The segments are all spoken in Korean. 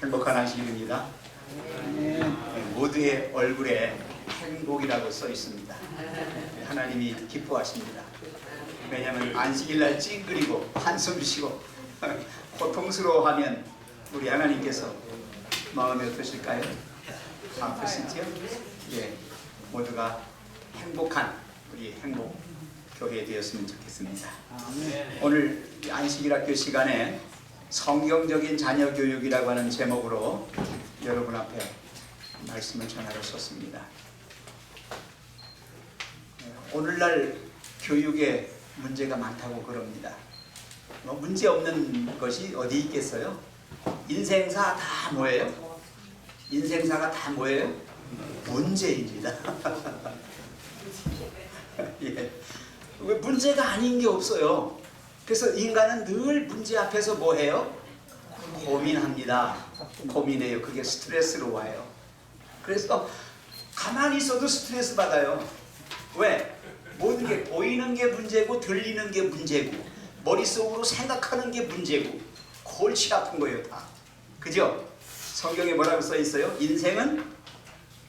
행복한 안식일입니다. 모두의 얼굴에 행복이라고 써 있습니다. 하나님이 기뻐하십니다. 왜냐하면 안식일날 찡그리고 한숨 쉬고 고통스러워하면 우리 하나님께서 마음이 어떠실까요? 아프시죠? 예, 모두가 행복한 우리 행복 교회 되었으면 좋겠습니다. 오늘 안식일학교 시간에 성경적인 자녀 교육이라고 하는 제목으로 여러분 앞에 말씀을 전하러 섰습니다. 오늘날 교육에 문제가 많다고 그럽니다. 문제 없는 것이 어디 있겠어요? 인생사 다 뭐예요? 인생사가 다 뭐예요? 문제입니다. 예. 왜 문제가 아닌 게 없어요. 그래서 인간은 늘 문제 앞에서 뭐 해요? 고민합니다. 고민해요. 그게 스트레스로 와요. 그래서 가만히 있어도 스트레스 받아요. 왜? 모든 게 보이는 게 문제고 들리는 게 문제고 머릿속으로 생각하는 게 문제고 골치 아픈 거예요 다. 그죠? 성경에 뭐라고 써 있어요? 인생은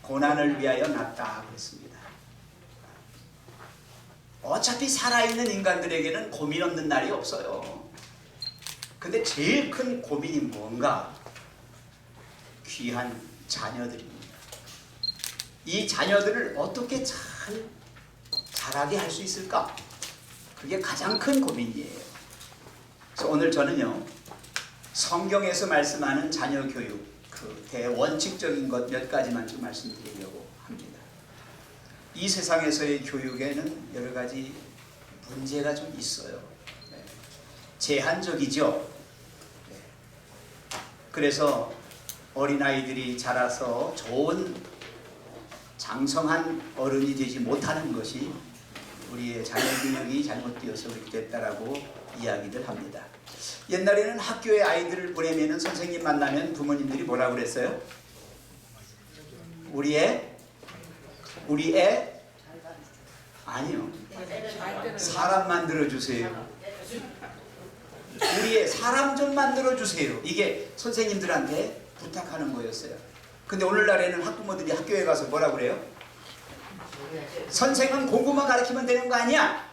고난을 위하여 났다 그랬습니다. 어차피 살아있는 인간들에게는 고민 없는 날이 없어요. 근데 제일 큰 고민이 뭔가? 귀한 자녀들입니다. 이 자녀들을 어떻게 잘하게 할 수 있을까? 그게 가장 큰 고민이에요. 그래서 오늘 저는요, 성경에서 말씀하는 자녀 교육, 그 대원칙적인 것 몇 가지만 좀 말씀드리려고 합니다. 이 세상에서의 교육에는 여러 가지 문제가 좀 있어요. 네. 제한적이죠. 네. 그래서 어린아이들이 자라서 좋은 장성한 어른이 되지 못하는 것이 우리의 자녀 교육이 잘못되어서 그렇게 됐다라고 이야기들 합니다. 옛날에는 학교에 아이들을 보내면 선생님 만나면 부모님들이 뭐라고 그랬어요? 우리 애 아니요. 사람 만들어주세요. 우리 애 사람 좀 만들어주세요. 이게 선생님들한테 부탁하는 거였어요. 근데 오늘날에는 학부모들이 학교에 가서 뭐라고 그래요? 선생은 공부만 가르치면 되는 거 아니야?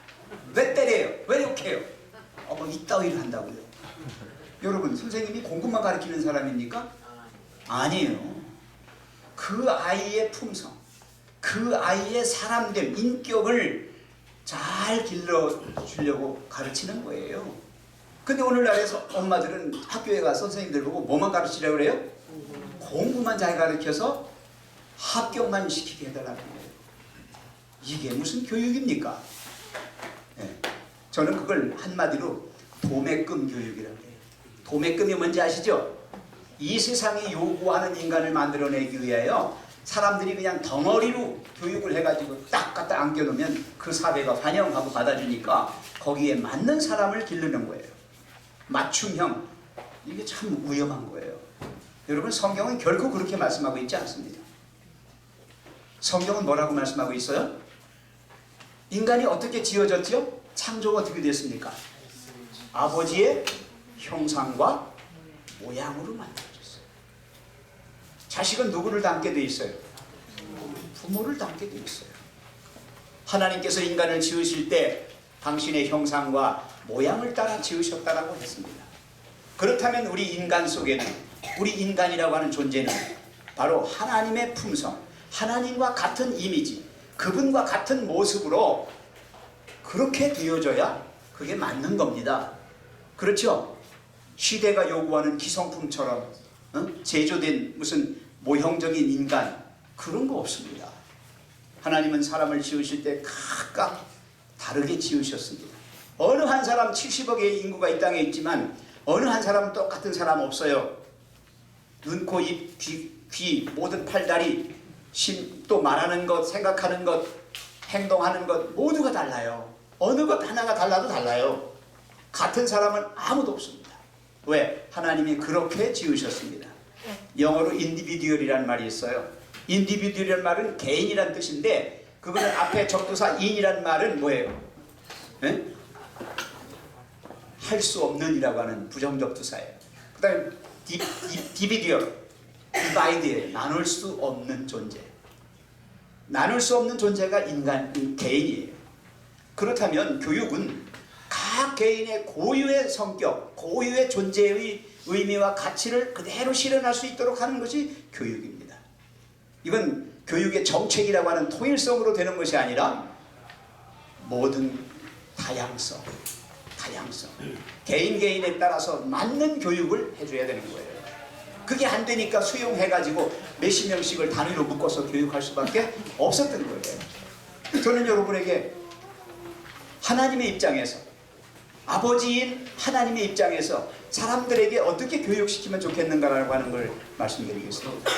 왜 때려요? 왜 욕해요? 이따위를 한다고요. 여러분, 선생님이 공부만 가르치는 사람입니까? 아니에요. 그 아이의 품성, 그 아이의 사람됨, 인격을 잘 길러주려고 가르치는 거예요. 근데 오늘날에서 엄마들은 학교에 가서 선생님들 보고 뭐만 가르치려고 그래요? 공부만 잘 가르쳐서 합격만 시키게 해달라는 거예요. 이게 무슨 교육입니까? 네. 저는 그걸 한마디로 도매금 교육이라고 해요. 도매금이 뭔지 아시죠? 이 세상이 요구하는 인간을 만들어내기 위하여 사람들이 그냥 덩어리로 교육을 해가지고 딱 갖다 안겨놓으면 그 사회가 환영하고 받아주니까 거기에 맞는 사람을 기르는 거예요. 맞춤형. 이게 참 위험한 거예요. 여러분, 성경은 결코 그렇게 말씀하고 있지 않습니다. 성경은 뭐라고 말씀하고 있어요? 인간이 어떻게 지어졌죠? 창조가 어떻게 됐습니까? 아버지의 형상과 모양으로 만들어졌어요. 자식은 누구를 닮게 돼 있어요? 부모를 닮게 돼 있어요. 하나님께서 인간을 지으실 때 당신의 형상과 모양을 따라 지으셨다라고 했습니다. 그렇다면 우리 인간 속에는, 우리 인간이라고 하는 존재는 바로 하나님의 품성, 하나님과 같은 이미지, 그분과 같은 모습으로 그렇게 되어져야 그게 맞는 겁니다. 그렇죠? 시대가 요구하는 기성품처럼 제조된 무슨 모형적인 인간, 그런 거 없습니다. 하나님은 사람을 지으실 때 각각 다르게 지으셨습니다. 어느 한 사람 70억의 인구가 이 땅에 있지만 어느 한 사람은 똑같은 사람 없어요. 눈, 코, 입, 귀, 모든 팔다리, 또 말하는 것, 생각하는 것, 행동하는 것 모두가 달라요. 어느 것 하나가 달라도 달라요. 같은 사람은 아무도 없습니다. 왜? 하나님이 그렇게 지으셨습니다. 영어로 individual이라는 말이 있어요. individual이라는 말은 개인이라는 뜻인데 그거는 앞에 접두사 in이라는 말은 뭐예요? 할 수 없는 이라고 하는 부정접두사예요. 그 다음에 디비디어, 디바이드에 나눌 수 없는 존재. 나눌 수 없는 존재가 개인이에요. 그렇다면 교육은 각 개인의 고유의 성격, 고유의 존재의 의미와 가치를 그대로 실현할 수 있도록 하는 것이 교육입니다. 이건 교육의 정책이라고 하는 통일성으로 되는 것이 아니라 모든 다양성, 개인에 따라서 맞는 교육을 해줘야 되는 거예요. 그게 안 되니까 수용해가지고 몇십 명씩을 단위로 묶어서 교육할 수밖에 없었던 거예요. 저는 여러분에게 하나님의 입장에서, 아버지인 하나님의 입장에서 사람들에게 어떻게 교육시키면 좋겠는가라고 하는 걸 말씀드리겠습니다.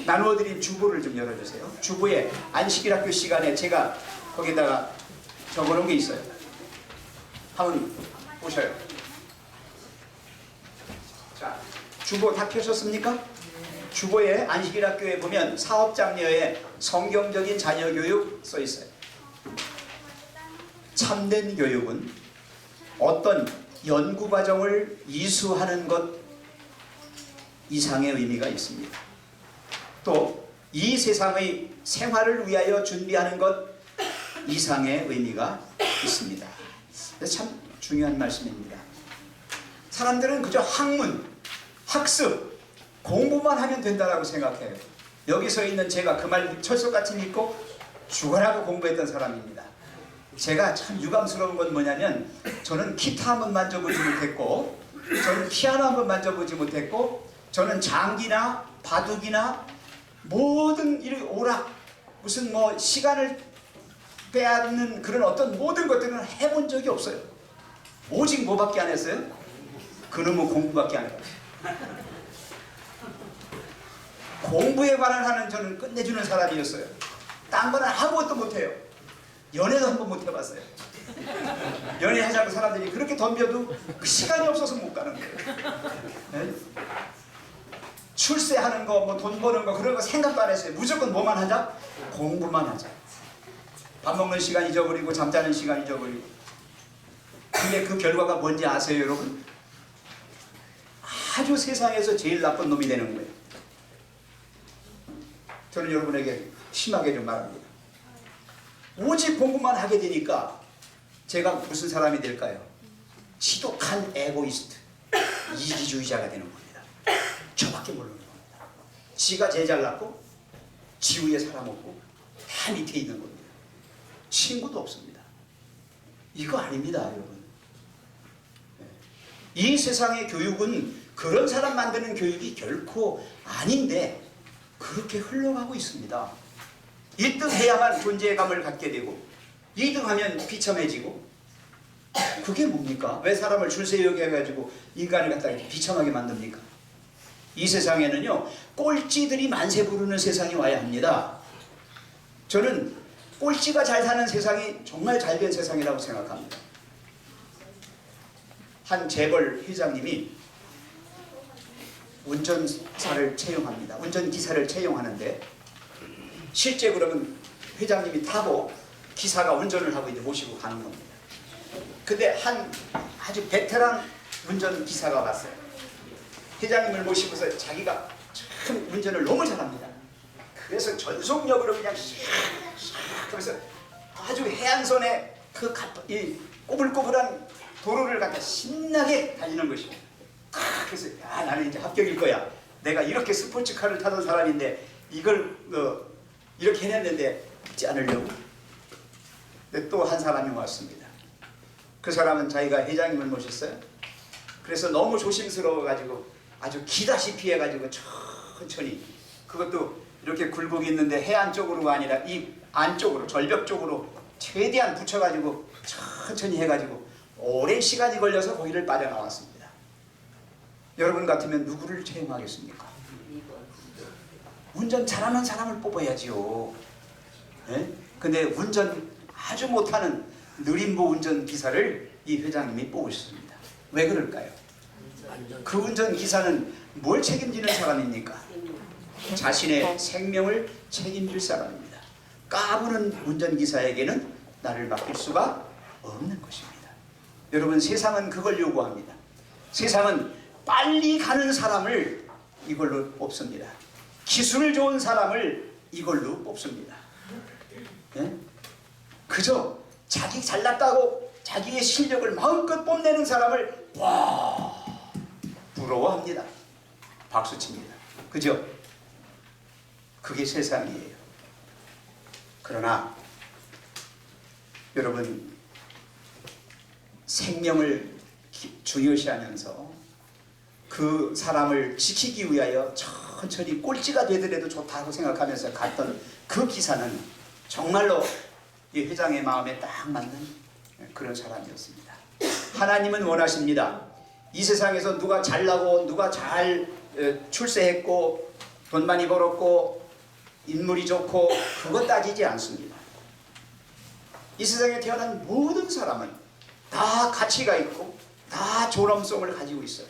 나누어드린 주보를 좀 열어주세요. 주보에 안식일학교 시간에 제가 거기다가 적어놓은 게 있어요. 한번 보셔요. 자, 주보 다 펴셨습니까? 주보에 안식일학교에 보면 사업장려에 성경적인 자녀교육 써 있어요. 참된 교육은 어떤 연구과정을 이수하는 것 이상의 의미가 있습니다. 또 이 세상의 생활을 위하여 준비하는 것 이상의 의미가 있습니다. 참 중요한 말씀입니다. 사람들은 그저 학문, 학습, 공부만 하면 된다고 생각해요. 여기서 있는 제가 그 말 철석같이 믿고 죽어라고 공부했던 사람입니다. 제가 참 유감스러운 건 뭐냐면 저는 기타 한번 만져보지 못했고, 저는 피아노 한번 만져보지 못했고, 저는 장기나 바둑이나 모든 이 오락, 무슨 뭐 시간을 빼앗는 그런 어떤 모든 것들은 해본 적이 없어요. 오직 뭐밖에 안 했어요? 그놈의 공부밖에 안 했어요. 공부에 관한 하는 저는 끝내주는 사람이었어요. 딴 거는 아무것도 못해요. 연애도 한번 못 해봤어요. 연애하자고 사람들이 그렇게 덤벼도 그 시간이 없어서 못 가는 거예요. 네? 출세하는 거, 뭐 돈 버는 거 그런 거 생각도 안 했어요. 무조건 뭐만 하자? 공부만 하자. 밥 먹는 시간 잊어버리고 잠자는 시간 잊어버리고. 근데 그 결과가 뭔지 아세요, 여러분? 아주 세상에서 제일 나쁜 놈이 되는 거예요. 저는 여러분에게 심하게 좀 말합니다. 오직 공부만 하게 되니까 제가 무슨 사람이 될까요? 지독한 에고이스트, 이기주의자가 되는 겁니다. 저밖에 모르는 겁니다. 지가 제일 잘났고 지 위에 사람 없고 다 밑에 있는 겁니다. 친구도 없습니다. 이거 아닙니다, 여러분. 이 세상의 교육은 그런 사람 만드는 교육이 결코 아닌데 그렇게 흘러가고 있습니다. 1등 해야만 존재감을 갖게 되고 2등 하면 비참해지고. 그게 뭡니까? 왜 사람을 줄세우게 해가지고 인간을 갖다 이렇게 비참하게 만듭니까? 이 세상에는요, 꼴찌들이 만세 부르는 세상이 와야 합니다. 저는 꼴찌가 잘 사는 세상이 정말 잘된 세상이라고 생각합니다. 한 재벌 회장님이 운전사를 채용합니다. 운전기사를 채용하는데 실제 그러면 회장님이 타고 기사가 운전을 하고 이제 모시고 가는 겁니다. 근데 한 아주 베테랑 운전기사가 왔어요. 회장님을 모시고서 자기가 참 운전을 너무 잘합니다. 그래서 전속력으로 그냥 그래서 아주 해안선에 그 이 꼬불꼬불한 도로를 갖다 신나게 달리는 것입니다. 그래서 야, 나는 이제 합격일 거야. 내가 이렇게 스포츠카를 타던 사람인데 이걸 이렇게 해냈는데 잊지 않으려고. 근데 또 한 사람이 왔습니다. 그 사람은 자기가 회장님을 모셨어요. 그래서 너무 조심스러워가지고 아주 기다시피 해가지고 천천히, 그것도 이렇게 굴곡이 있는데 해안 쪽으로가 아니라 이 안쪽으로, 절벽 쪽으로 최대한 붙여가지고 천천히 해가지고 오랜 시간이 걸려서 거기를 빠져나왔습니다. 여러분 같으면 누구를 채용하겠습니까? 운전 잘하는 사람을 뽑아야지요. 네? 근데 운전 아주 못하는 느림보 운전기사를 이 회장님이 뽑으셨습니다. 왜 그럴까요? 그 운전기사는 뭘 책임지는 사람입니까? 자신의 생명을 책임질 사람입니다. 까부는 운전기사에게는 나를 맡길 수가 없는 것입니다. 여러분, 세상은 그걸 요구합니다. 세상은 빨리 가는 사람을 이걸로 뽑습니다. 기술 좋은 사람을 이걸로 뽑습니다. 예? 그저 자기 잘났다고 자기의 실력을 마음껏 뽐내는 사람을 와 부러워합니다. 박수칩니다. 그죠? 그게 세상이에요. 그러나 여러분, 생명을 중요시하면서 그 사람을 지키기 위하여 천천히 꼴찌가 되더라도 좋다고 생각하면서 갔던 그 기사는 정말로 이 회장의 마음에 딱 맞는 그런 사람이었습니다. 하나님은 원하십니다. 이 세상에서 누가 잘나고 누가 잘 출세했고 돈 많이 벌었고 인물이 좋고 그것 따지지 않습니다. 이 세상에 태어난 모든 사람은 다 가치가 있고 다 존엄성을 가지고 있어요.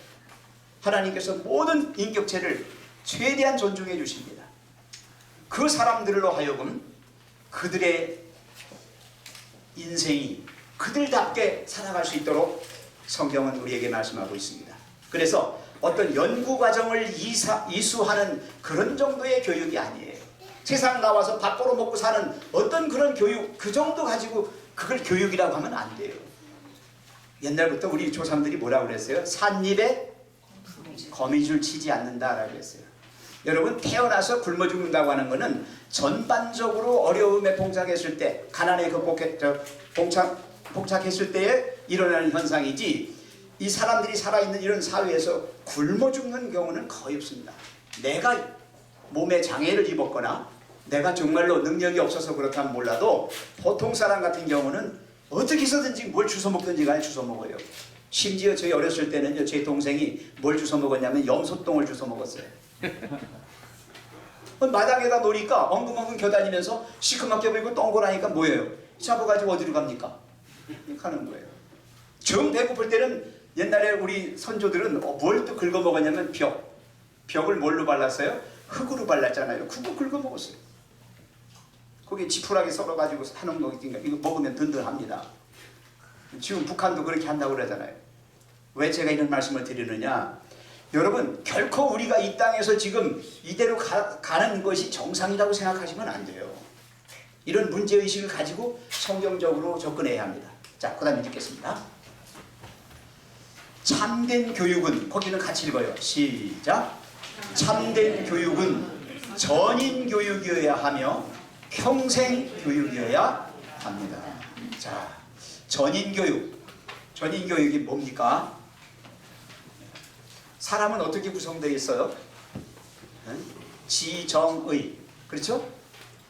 하나님께서 모든 인격체를 최대한 존중해 주십니다. 그 사람들로 하여금 그들의 인생이 그들답게 살아갈 수 있도록 성경은 우리에게 말씀하고 있습니다. 그래서 어떤 연구 과정을 이수하는 그런 정도의 교육이 아니에요. 세상 나와서 밥 벌어 먹고 사는 어떤 그런 교육, 그 정도 가지고 그걸 교육이라고 하면 안 돼요. 옛날부터 우리 조상들이 뭐라고 그랬어요? 삿입에 거미줄 치지 않는다라고 했어요. 여러분, 태어나서 굶어 죽는다고 하는 것은 전반적으로 어려움에 봉착했을 때, 가난에 봉착했을 때에 일어나는 현상이지, 이 사람들이 살아있는 이런 사회에서 굶어 죽는 경우는 거의 없습니다. 내가 몸에 장애를 입었거나 내가 정말로 능력이 없어서 그렇다면 몰라도 보통 사람 같은 경우는 어떻게 해서든지 뭘 주워 먹든지 간에 주워 먹어요. 심지어 저희 어렸을 때는요, 제 동생이 뭘 주워 먹었냐면 염소똥을 주워 먹었어요. 마당에다 놓으니까 엉금엉금 겨다니면서 시커멓게 보이고 동그라니까 뭐예요? 잡아가지고 어디로 갑니까? 가는 거예요. 정 배고플 때는 옛날에 우리 선조들은 뭘 또 긁어 먹었냐면 벽을 뭘로 발랐어요? 흙으로 발랐잖아요. 그거 긁어 먹었어요. 거기에 지푸라기 썰어가지고 하는 거니까 이거 먹으면 든든합니다. 지금 북한도 그렇게 한다고 그러잖아요. 왜 제가 이런 말씀을 드리느냐? 여러분, 결코 우리가 이 땅에서 지금 이대로 가는 것이 정상이라고 생각하시면 안 돼요. 이런 문제의식을 가지고 성경적으로 접근해야 합니다. 자, 그 다음에 읽겠습니다. 참된 교육은, 거기는 같이 읽어요. 시작. 참된 교육은 전인 교육이어야 하며 평생 교육이어야 합니다. 자, 전인 교육. 전인 교육이 뭡니까? 사람은 어떻게 구성되어 있어요? 지정의. 그렇죠?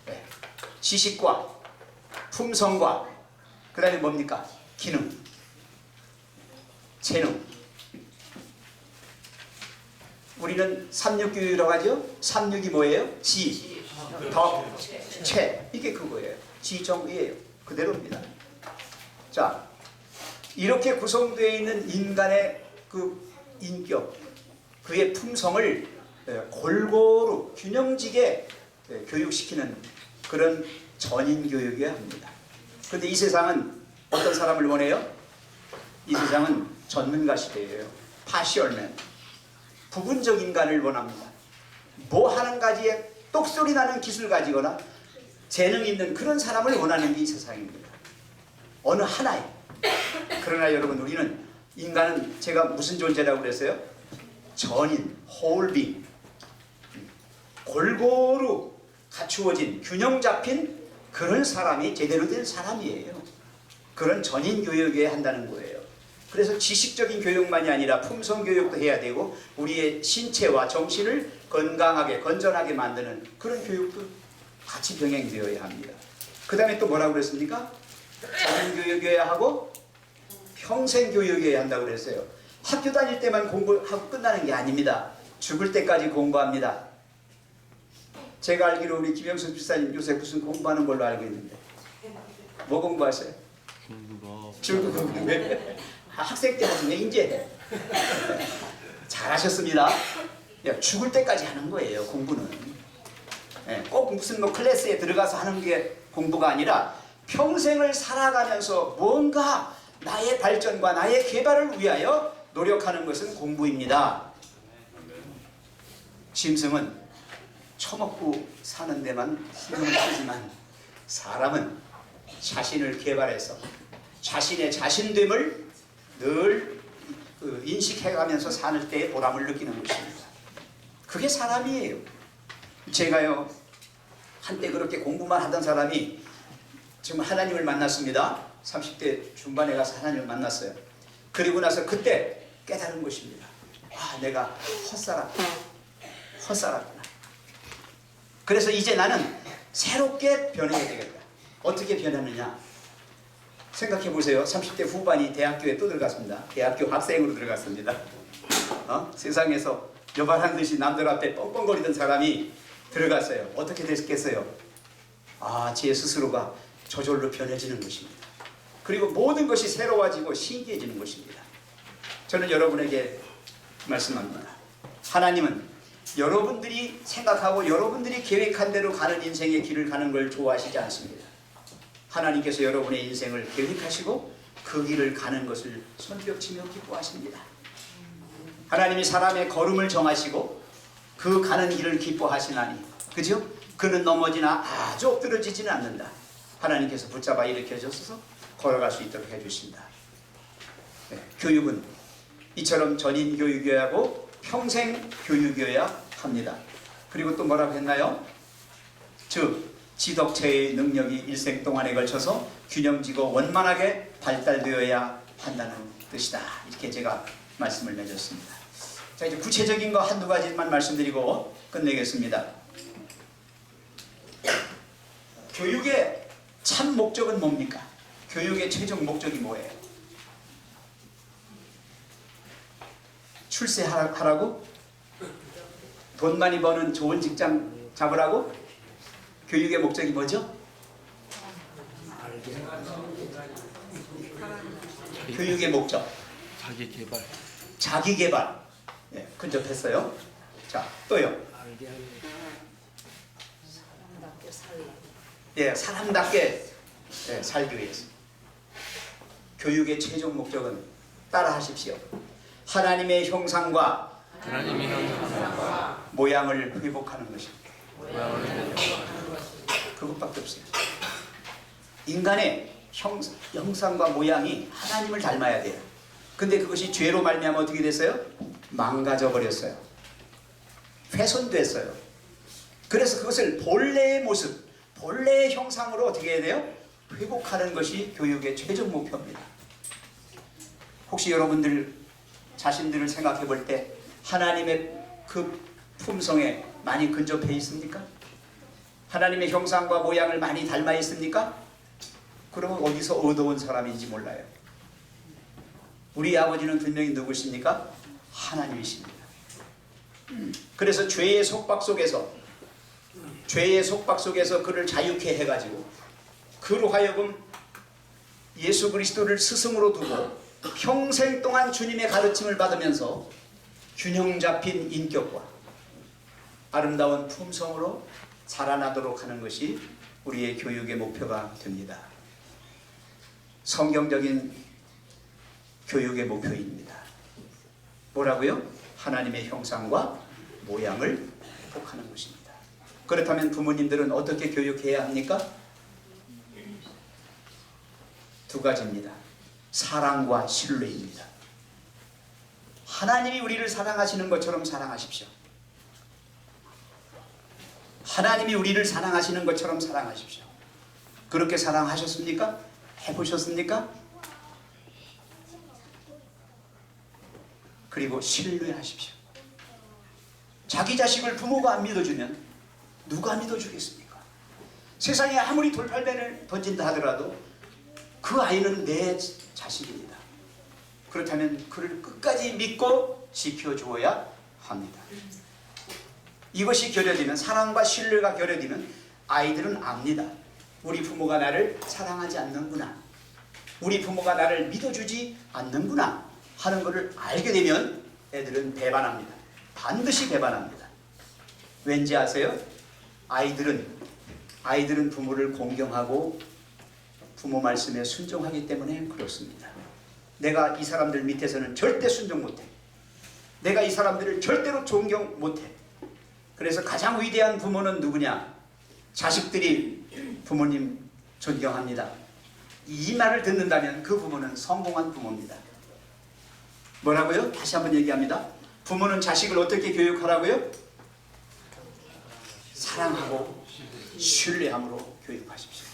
네. 지식과 품성과 그 다음에 뭡니까? 기능, 재능. 우리는 삼육교육이라고 하죠? 삼육이 뭐예요? 지, 덕, 채. 이게 그거예요. 지정의예요. 그대로입니다. 자, 이렇게 구성되어 있는 인간의 그 인격, 그의 품성을 골고루 균형지게 교육시키는 그런 전인교육이어야 합니다. 그런데 이 세상은 어떤 사람을 원해요? 이 세상은 전문가 시대예요. 파시얼맨, 부분적 인간을 원합니다. 뭐 하는 가지에 똑소리 나는 기술 가지거나 재능 있는 그런 사람을 원하는 게 이 세상입니다. 어느 하나에. 그러나 여러분, 우리는, 인간은 제가 무슨 존재라고 그랬어요? 전인, 홀빙, 골고루 갖추어진 균형 잡힌 그런 사람이 제대로 된 사람이에요. 그런 전인 교육이어야 한다는 거예요. 그래서 지식적인 교육만이 아니라 품성 교육도 해야 되고 우리의 신체와 정신을 건강하게 건전하게 만드는 그런 교육도 같이 병행되어야 합니다. 그 다음에 또 뭐라고 그랬습니까? 전인 교육이어야 하고 평생 교육이어야 한다고 그랬어요. 학교 다닐 때만 공부하고 끝나는 게 아닙니다. 죽을 때까지 공부합니다. 제가 알기로 우리 김영수 집사님 요새 무슨 공부하는 걸로 알고 있는데 뭐 공부하세요? 중국어. 왜? 학생 때 하시네 이제. 잘하셨습니다. 죽을 때까지 하는 거예요, 공부는. 꼭 무슨 뭐 클래스에 들어가서 하는 게 공부가 아니라 평생을 살아가면서 뭔가 나의 발전과 나의 개발을 위하여 노력하는 것은 공부입니다. 짐승은 처먹고 사는 데만 신경을 쓰지만 사람은 자신을 개발해서 자신의 자신됨을 늘 인식해가면서 사는 때의 보람을 느끼는 것입니다. 그게 사람이에요. 제가요 한때 그렇게 공부만 하던 사람이 지금 하나님을 만났습니다. 30대 중반에 가서 하나님을 만났어요. 그리고 나서 그때 깨달은 것입니다. 아, 내가 헛살았구나. 그래서 이제 나는 새롭게 변해야 되겠다. 어떻게 변하느냐? 생각해 보세요. 30대 후반이 대학교에 또 들어갔습니다. 대학교 학생으로 들어갔습니다. 세상에서 여발한 듯이 남들 앞에 뻥뻥거리던 사람이 들어갔어요. 어떻게 됐겠어요? 아, 제 스스로가 저절로 변해지는 것입니다. 그리고 모든 것이 새로워지고 신기해지는 것입니다. 저는 여러분에게 말씀합니다. 하나님은 여러분들이 생각하고 여러분들이 계획한 대로 가는 인생의 길을 가는 걸 좋아하시지 않습니다. 하나님께서 여러분의 인생을 계획하시고 그 길을 가는 것을 손뼉치며 기뻐하십니다. 하나님이 사람의 걸음을 정하시고 그 가는 길을 기뻐하시나니, 그죠? 그는 넘어지나 아주 엎드러지지는 않는다. 하나님께서 붙잡아 일으켜 주셔서 걸어갈 수 있도록 해주신다. 네, 교육은 이처럼 전인 교육이어야 하고 평생 교육이어야 합니다. 그리고 또 뭐라고 했나요? 즉 지덕체의 능력이 일생 동안에 걸쳐서 균형지고 원만하게 발달되어야 한다는 뜻이다. 이렇게 제가 말씀을 맺었습니다. 자, 이제 구체적인 거 한두 가지만 말씀드리고 끝내겠습니다. 교육의 참 목적은 뭡니까? 교육의 최종 목적이 뭐예요? 출세하라고? 돈 많이 버는 좋은 직장 잡으라고? 교육의 목적이 뭐죠? 교육의 목적 자기 개발. 네, 근접했어요. 자, 또요. 예, 사람답게 살기 위해서. 교육의 최종 목적은 따라 하십시오. 하나님의 형상과 모양을 회복하는 것입니다. 그것밖에 없어요. 인간의 형상과 모양이 하나님을 닮아야 돼요. 근데 그것이 죄로 말미암아 어떻게 됐어요? 망가져 버렸어요. 훼손됐어요. 그래서 그것을 본래의 모습, 본래의 형상으로 어떻게 해야 돼요? 회복하는 것이 교육의 최종 목표입니다. 혹시 여러분들 자신들을 생각해 볼 때 하나님의 그 품성에 많이 근접해 있습니까? 하나님의 형상과 모양을 많이 닮아 있습니까? 그러면 어디서 얻어온 사람인지 몰라요. 우리 아버지는 분명히 누구십니까? 하나님이십니다. 그래서 죄의 속박 속에서 그를 자유케 해가지고 그로 하여금 예수 그리스도를 스승으로 두고 평생 동안 주님의 가르침을 받으면서 균형 잡힌 인격과 아름다운 품성으로 자라나도록 하는 것이 우리의 교육의 목표가 됩니다. 성경적인 교육의 목표입니다. 뭐라고요? 하나님의 형상과 모양을 회복하는 것입니다. 그렇다면 부모님들은 어떻게 교육해야 합니까? 두 가지입니다. 사랑과 신뢰입니다. 하나님이 우리를 사랑하시는 것처럼 사랑하십시오. 하나님이 우리를 사랑하시는 것처럼 사랑하십시오. 그렇게 사랑하셨습니까? 해보셨습니까? 그리고 신뢰하십시오. 자기 자식을 부모가 안 믿어주면 누가 믿어주겠습니까? 세상에 아무리 돌팔매를 던진다 하더라도 그 아이는 내 자식입니다. 그렇다면 그를 끝까지 믿고 지켜주어야 합니다. 이것이 결여되면, 사랑과 신뢰가 결여되면 아이들은 압니다. 우리 부모가 나를 사랑하지 않는구나, 우리 부모가 나를 믿어주지 않는구나 하는 것을 알게 되면 애들은 배반합니다. 반드시 배반합니다. 왠지 아세요? 아이들은 부모를 공경하고 부모 말씀에 순종하기 때문에 그렇습니다. 내가 이 사람들 밑에서는 절대 순종 못해. 내가 이 사람들을 절대로 존경 못해. 그래서 가장 위대한 부모는 누구냐? 자식들이 부모님 존경합니다. 이 말을 듣는다면 그 부모는 성공한 부모입니다. 뭐라고요? 다시 한번 얘기합니다. 부모는 자식을 어떻게 교육하라고요? 사랑하고 신뢰함으로 교육하십시오.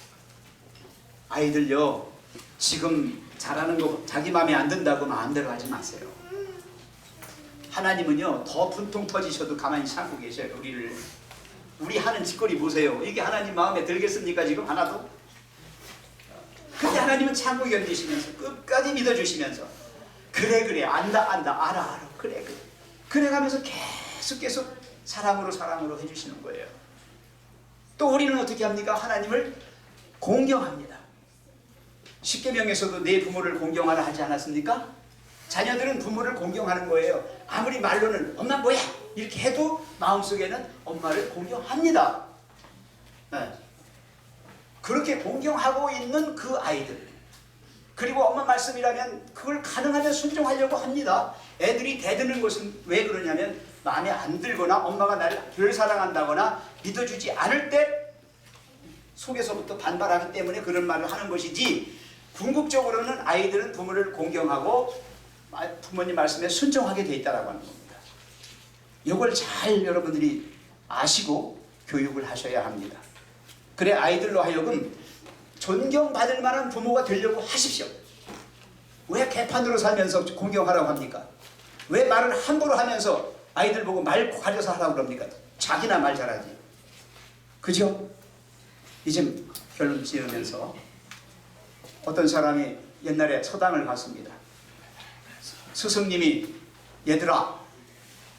아이들요, 지금 잘하는 거 자기 마음에 안 든다고 마음대로 하지 마세요. 하나님은요, 더 분통 터지셔도 가만히 참고 계셔요. 우리 하는 짓거리 보세요. 이게 하나님 마음에 들겠습니까? 지금 하나도? 근데 하나님은 참고 견디시면서 끝까지 믿어주시면서 그래 안다 알아 그래 가면서 계속 사랑으로 해주시는 거예요. 또 우리는 어떻게 합니까? 하나님을 공경합니다. 십계명에서도 내 부모를 공경하라 하지 않았습니까? 자녀들은 부모를 공경하는 거예요. 아무리 말로는 엄마 뭐야 이렇게 해도 마음속에는 엄마를 공경합니다. 네. 그렇게 공경하고 있는 그 아이들, 그리고 엄마 말씀이라면 그걸 가능하면 순종하려고 합니다. 애들이 대드는 것은 왜 그러냐면 마음에 안 들거나 엄마가 나를 덜 사랑한다거나 믿어주지 않을 때 속에서부터 반발하기 때문에 그런 말을 하는 것이지, 궁극적으로는 아이들은 부모를 공경하고 부모님 말씀에 순종하게 돼 있다고 하는 겁니다. 이걸 잘 여러분들이 아시고 교육을 하셔야 합니다. 그래 아이들로 하여금 존경받을 만한 부모가 되려고 하십시오. 왜 개판으로 살면서 공경하라고 합니까? 왜 말을 함부로 하면서 아이들 보고 말 가려서 하라고 그럽니까? 자기나 말 잘하지. 그죠? 이제 결론 지으면서 어떤 사람이 옛날에 서당을 갔습니다. 스승님이 얘들아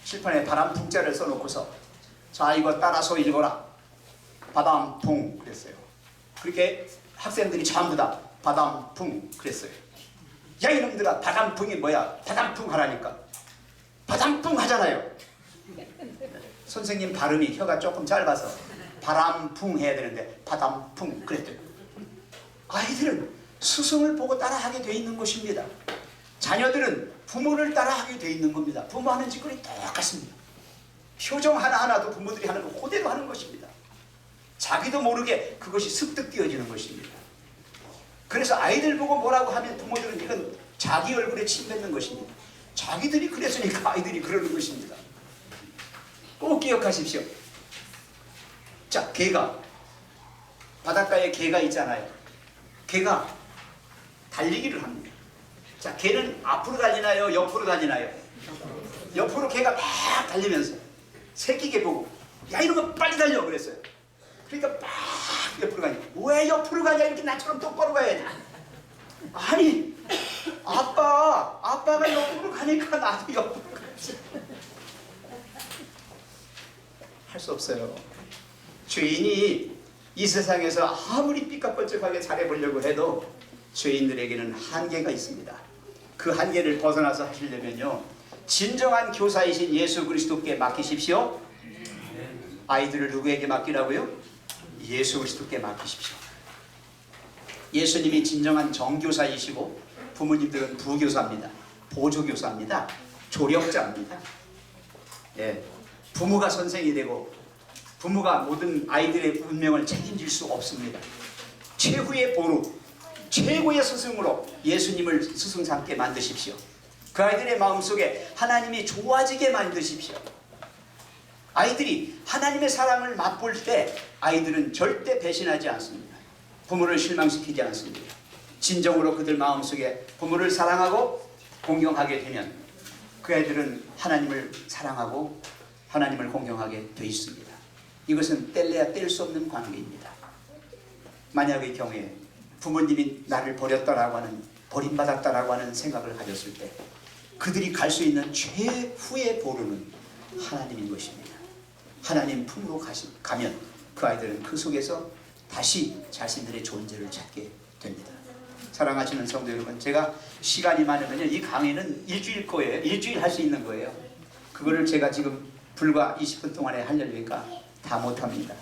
칠판에 바람풍자를 써놓고서 자 이거 따라서 읽어라. 바람풍 그랬어요. 그렇게 학생들이 전부 다 바람풍 그랬어요. 야 이놈들아 바람풍이 뭐야? 바람풍 하라니까. 바람풍 하잖아요. 선생님 발음이 혀가 조금 짧아서 바람풍 해야 되는데 바람풍 그랬대요. 아이들은 스승을 보고 따라하게 돼 있는 것입니다. 자녀들은 부모를 따라하게 돼 있는 겁니다. 부모 하는 짓거리 똑같습니다. 표정 하나하나도 부모들이 하는 거 그대로 하는 것입니다. 자기도 모르게 그것이 습득되어지는 것입니다. 그래서 아이들 보고 뭐라고 하면 부모들은 이건 자기 얼굴에 침 뱉는 것입니다. 자기들이 그랬으니까 아이들이 그러는 것입니다. 꼭 기억하십시오. 자, 개가 바닷가에 개가 있잖아요. 개가 달리기를 합니다. 자, 개는 앞으로 달리나요? 옆으로 달리나요? 옆으로 개가 막 달리면서 새끼 개 보고 야 이러면 빨리 달려 그랬어요. 그러니까 막 옆으로 가냐. 왜 옆으로 가냐? 이렇게 나처럼 똑바로 가야지. 아니 아빠가 옆으로 가니까 나도 옆으로 가지. 할 수 없어요. 죄인이 이 세상에서 아무리 삐까뻔쩍하게 잘해보려고 해도 죄인들에게는 한계가 있습니다. 그 한계를 벗어나서 하시려면요, 진정한 교사이신 예수 그리스도께 맡기십시오. 아이들을 누구에게 맡기라고요? 예수 그리스도께 맡기십시오. 예수님이 진정한 정교사이시고 부모님들은 부교사입니다. 보조교사입니다. 조력자입니다. 예, 부모가 선생이 되고 부모가 모든 아이들의 운명을 책임질 수 없습니다. 최후의 보루, 최고의 스승으로 예수님을 스승 삼게 만드십시오. 그 아이들의 마음속에 하나님이 좋아지게 만드십시오. 아이들이 하나님의 사랑을 맛볼 때 아이들은 절대 배신하지 않습니다. 부모를 실망시키지 않습니다. 진정으로 그들 마음속에 부모를 사랑하고 공경하게 되면 그 아이들은 하나님을 사랑하고 하나님을 공경하게 되어 있습니다. 이것은 뗄래야 뗄 수 없는 관계입니다. 만약의 경우에 부모님이 나를 버렸다라고 하는, 버림받았다라고 하는 생각을 가졌을 때 그들이 갈 수 있는 최후의 보루는 하나님인 것입니다. 하나님 품으로 가면 그 아이들은 그 속에서 다시 자신들의 존재를 찾게 됩니다. 사랑하시는 성도 여러분, 제가 시간이 많으면요, 이 강의는 일주일 거예요. 일주일 할 수 있는 거예요. 그거를 제가 지금 불과 20분 동안에 하려니까 다 못합니다.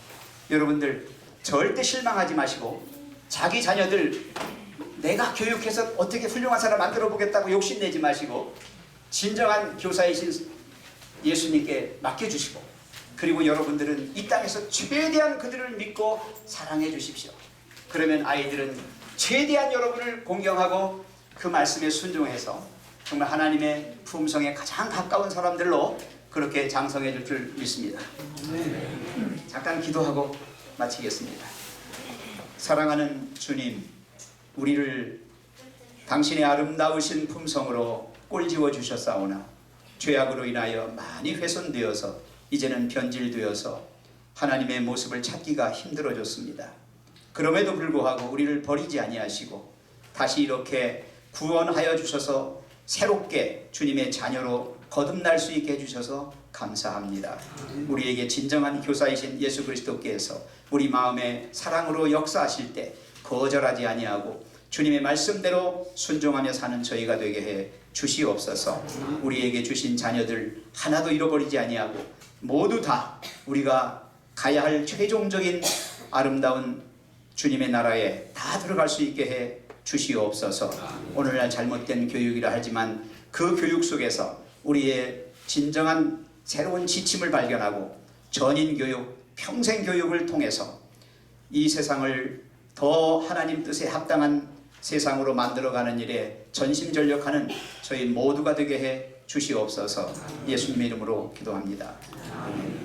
여러분들 절대 실망하지 마시고 자기 자녀들 내가 교육해서 어떻게 훌륭한 사람 만들어 보겠다고 욕심내지 마시고 진정한 교사이신 예수님께 맡겨주시고, 그리고 여러분들은 이 땅에서 최대한 그들을 믿고 사랑해 주십시오. 그러면 아이들은 최대한 여러분을 공경하고 그 말씀에 순종해서 정말 하나님의 품성에 가장 가까운 사람들로 그렇게 장성해 줄 줄 믿습니다. 잠깐 기도하고 마치겠습니다. 사랑하는 주님, 우리를 당신의 아름다우신 품성으로 꼴지어 주셨사오나 죄악으로 인하여 많이 훼손되어서 이제는 변질되어서 하나님의 모습을 찾기가 힘들어졌습니다. 그럼에도 불구하고 우리를 버리지 아니하시고 다시 이렇게 구원하여 주셔서 새롭게 주님의 자녀로 거듭날 수 있게 해주셔서 감사합니다. 우리에게 진정한 교사이신 예수 그리스도께서 우리 마음에 사랑으로 역사하실 때 거절하지 아니하고 주님의 말씀대로 순종하며 사는 저희가 되게 해 주시옵소서. 우리에게 주신 자녀들 하나도 잃어버리지 아니하고 모두 다 우리가 가야 할 최종적인 아름다운 주님의 나라에 다 들어갈 수 있게 해 주시옵소서. 오늘날 잘못된 교육이라 하지만 그 교육 속에서 우리의 진정한 새로운 지침을 발견하고 전인 교육, 평생 교육을 통해서 이 세상을 더 하나님 뜻에 합당한 세상으로 만들어가는 일에 전심전력하는 저희 모두가 되게 해 주시옵소서. 예수님의 이름으로 기도합니다. 아멘.